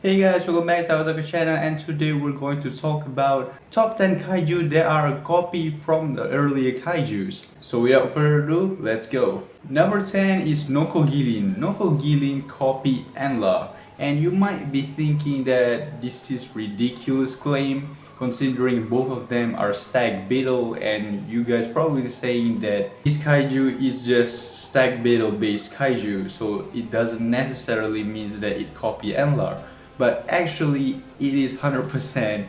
Hey guys, welcome back to our channel, and today we're going to talk about top 10 kaiju that are a copy from the earlier kaijus. So without further ado, let's go. Number 10 is Nokogiri. Nokogiri copy Enla. And you might be thinking that this is ridiculous claim considering both of them are stag beetle, and you guys probably saying that this kaiju is just stag beetle based kaiju, so it doesn't necessarily mean that it copy Enlar. But actually it is 100%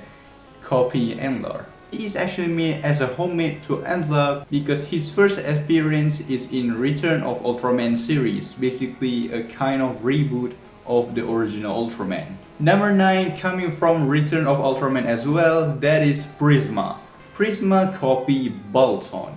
copy Endlar. He is actually made as a homemade to Endlar because his first appearance is in Return of Ultraman series, basically a kind of reboot of the original Ultraman. Number 9, coming from Return of Ultraman as well, that is Prisma. Prisma copy Bolton.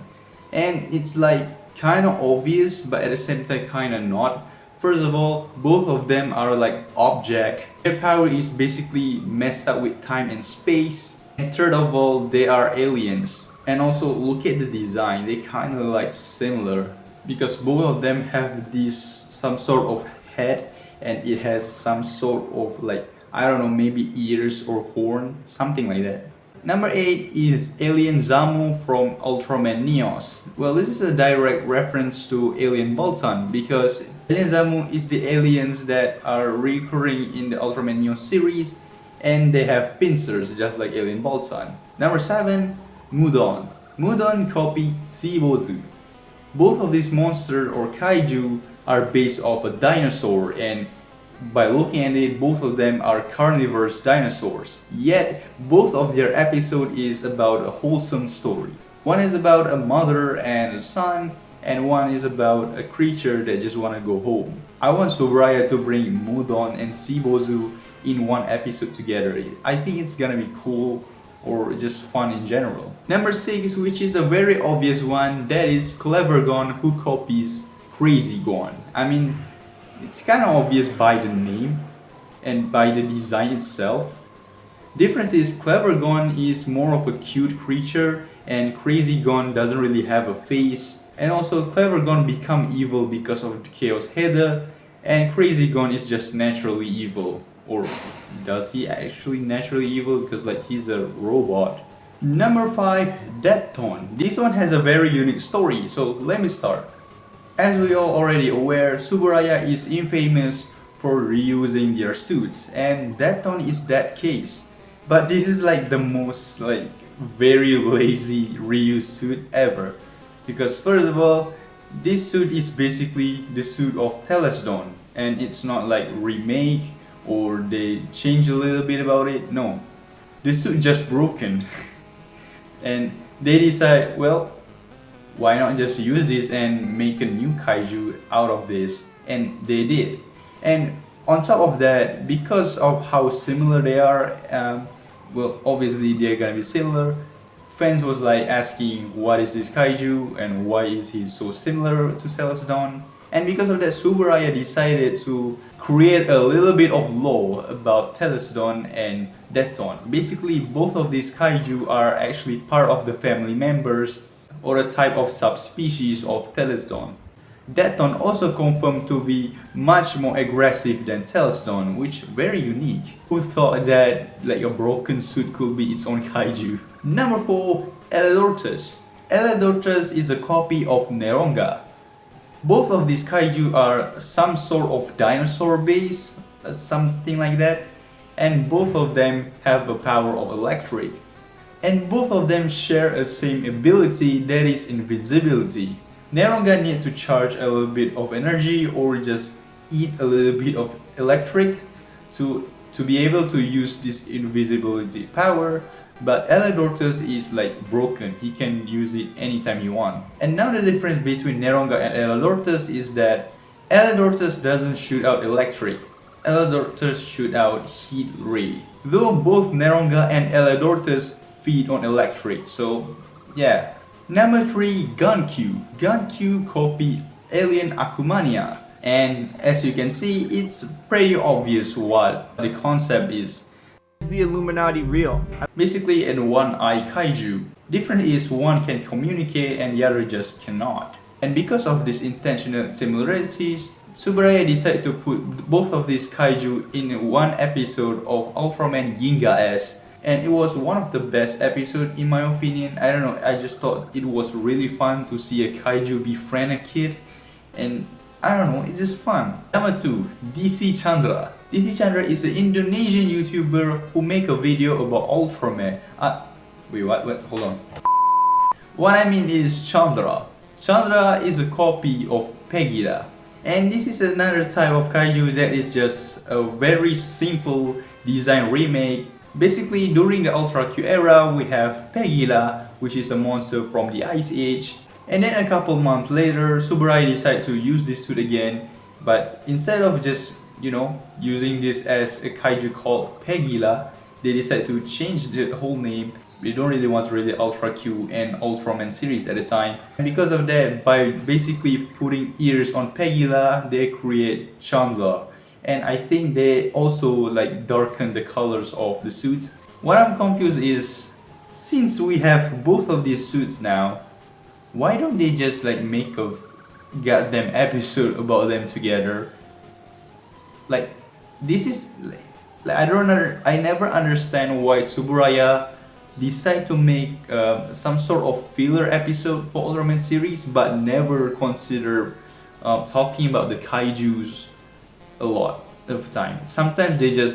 And it's like kind of obvious, but at the same time kind of not. First of all, both of them are like object. Their power is basically messed up with time and space. And third of all, they are aliens. And also look at the design, they kind of like similar because both of them have this some sort of head, and it has some sort of like, I don't know, maybe ears or horn, something like that. Number 8 is Alien Zamu from Ultraman Neos. Well, this is a direct reference to Alien Bolton because Alien Zamu is the aliens that are recurring in the Ultraman Neos series, and they have pincers just like Alien Bolton. Number 7, Moodle. Moodle copy Shibozu. Both of these monsters or kaiju are based off a dinosaur, and by looking at it, both of them are carnivorous dinosaurs. Yet, both of their episode is about a wholesome story. One is about a mother and a son, and one is about a creature that just wanna go home. I want Tsuburaya to bring Moodle and Shibozu in one episode together. I think it's gonna be cool or just fun in general. Number 6, which is a very obvious one, that is Clever Gon who copies Crazy Gon. I mean, it's kind of obvious by the name and by the design itself. Difference is Clever Gon is more of a cute creature and Crazy Gon doesn't really have a face. And also Clever Gon become evil because of the Chaos Header, and Crazy Gon is just naturally evil. Or does he actually naturally evil because like he's a robot? Number 5, Death Tone. This one has a very unique story, so let me start. As we are already aware, Tsuburaya is infamous for reusing their suits, and Death Tone is that case. But this is like the most like very lazy reuse suit ever. Because first of all, this suit is basically the suit of Telesdon, and it's not like remake or they change a little bit about it. No, the suit just broken. And they decide, well, why not just use this and make a new kaiju out of this? And they did. And on top of that, because of how similar they are, well, obviously they're gonna be similar. Fans was like asking, what is this kaiju and why is he so similar to Celestron? And because of that, Tsuburaya decided to create a little bit of lore about Telesdon and Deathton. Basically, both of these kaiju are actually part of the family members or a type of subspecies of Telesdon. Deathton also confirmed to be much more aggressive than Telesdon, which very unique. Who thought that like a broken suit could be its own kaiju? Number 4, Elortus. Elortus is a copy of Neronga. Both of these kaiju are some sort of dinosaur base, something like that, and both of them have the power of electric. And both of them share a same ability, that is invincibility. Neronga need to charge a little bit of energy or just eat a little bit of electric to be able to use this invisibility power, but Elortus is like broken, he can use it anytime he wants. And now the difference between Neronga and Elortus is that Elortus doesn't shoot out electric, Elortus shoot out heat ray. Though both Neronga and Elortus feed on electric, so yeah. Number 3, Gun-Q. Gun-Q copy Alien Akumania, and as you can see, it's pretty obvious what the concept is. Is the Illuminati real? Basically an one-eye kaiju. Different is one can communicate and the other just cannot. And because of these intentional similarities, Tsuburaya decided to put both of these kaiju in one episode of Ultraman Ginga S, and it was one of the best episodes in my opinion. I don't know, I just thought it was really fun to see a kaiju befriend a kid, and I don't know, it's just fun. Number 2, DC Chandra. DC Chandra is an Indonesian YouTuber who make a video about Ultraman. Wait, what? Hold on. What I mean is Chandra. Chandra is a copy of Pegida. And this is another type of kaiju that is just a very simple design remake. Basically, during the Ultra Q era, we have Pegida, which is a monster from the Ice Age. And then a couple months later, Tsuburaya decided to use this suit again. But instead of just, using this as a kaiju called Pegila, they decided to change the whole name. They don't really want to release Ultra Q and Ultraman series at the time. And because of that, by basically putting ears on Pegila, they create Chandra. And I think they also darken the colors of the suits. What I'm confused is, since we have both of these suits now, why don't they just make a goddamn episode about them together? This is I never understand why Tsuburaya decide to make some sort of filler episode for Ultraman series, but never consider talking about the kaijus a lot of time. Sometimes they just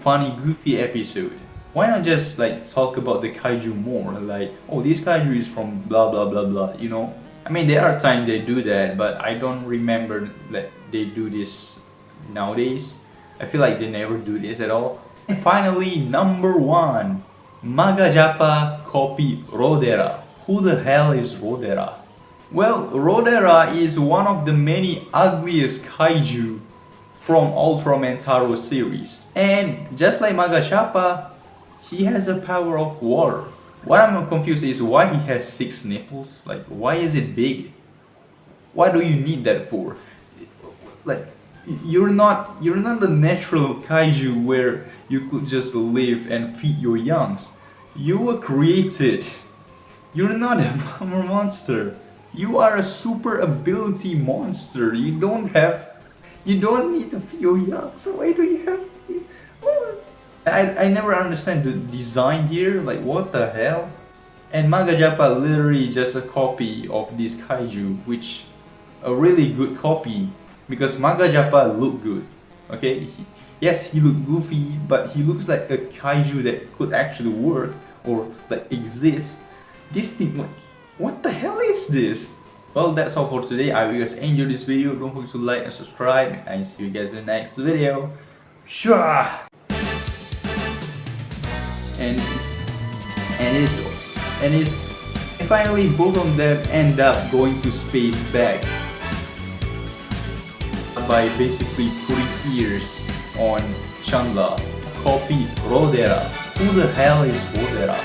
funny goofy episode. Why not just talk about the kaiju more? This kaiju is from blah blah blah blah, I mean, there are times they do that, but I don't remember that they do this nowadays. I feel like they never do this at all. And finally, number 1, Magajapa Copy Rodera. Who the hell is Rodera? Well, Rodera is one of the many ugliest kaiju from Ultraman Taro series. And just like Magajapa, he has a power of water. What I'm confused is why he has 6 nipples. Why is it big? What do you need that for? You're not a natural kaiju where you could just live and feed your youngs. You were created. You're not a bomber monster. You are a super ability monster. You don't need to feed your young. So why do you have? I never understand the design here. What the hell? And Magajapa literally just a copy of this kaiju, which a really good copy because Magajapa look good. Okay, yes, he look goofy, but he looks like a kaiju that could actually work or exist. This thing, what the hell is this? Well, that's all for today. I hope you guys enjoyed this video. Don't forget to like and subscribe, and see you guys in the next video. Sure. And finally both of them end up going to space back by basically putting ears on Chandra. Copy Rodera. Who the hell is Rodera?